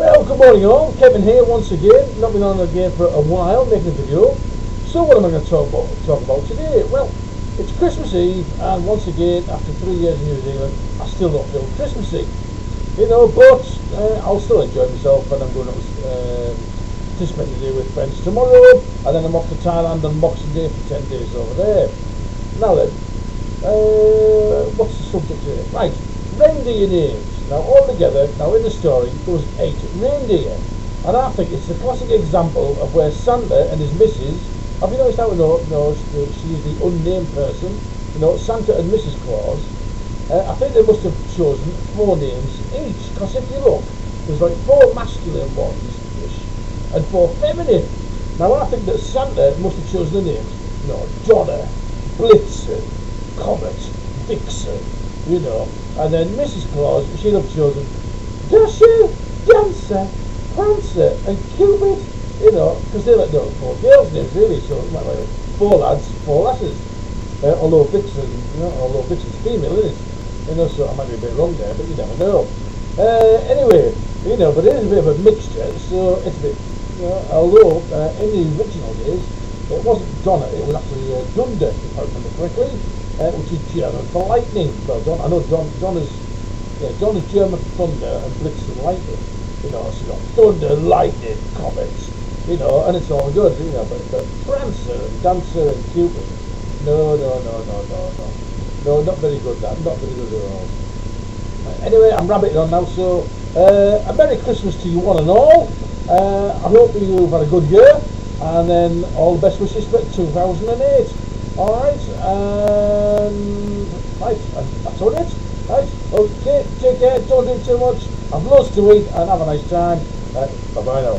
Well, good morning all, Kevin here once again, not been on again for a while, making a video. So what am I going to talk about today? Well, it's Christmas Eve, and once again, after 3 years in New Zealand, I still don't feel Christmassy. You know, but I'll still enjoy myself, and I'm going to spend the day with friends tomorrow, and then I'm off to Thailand on Boxing Day for 10 days over there. Now then, what's the subject here? Right, reindeer names. Now altogether, now in the story, there was 8 reindeer, and I think it's a classic example of where Santa and his missus, have you noticed how she's the unnamed person, you know, Santa and Mrs. Claus, I think they must have chosen 4 names each, because if you look, there's like 4 masculine ones-ish, and 4 feminine. Now I think that Santa must have chosen the names, you know, Donna, Blitzen, Comet, Vixen, you know, and then Mrs. Claus, she'd have chosen Dasher, Dancer, Prancer, and Cupid, you know, because they're like 4 girls' names really, so it might be like 4 lads, 4 lasses. Although Vixen's female, isn't it? You know, so I might be a bit wrong there, but you never know. Anyway, you know, but it is a bit of a mixture, so it's a bit, you know, although in the original days, it wasn't Donna, it was actually Dunder, if I remember correctly, which is German for lightning. Well, I know Donna's German for thunder and Blitzen lightning. You know, so you got thunder, lightning, comets, you know, and it's all good, you know, but Prancer and Dancer and Cupid, no, not very good, that, not very good at all. Anyway, I'm rabbiting on now, so a Merry Christmas to you one and all. I hope you've had a good year, and then all the best wishes for 2008. Alright, right, that's all it. Right, okay, take care, don't do too much, have loads to eat, and have a nice time. Bye bye now.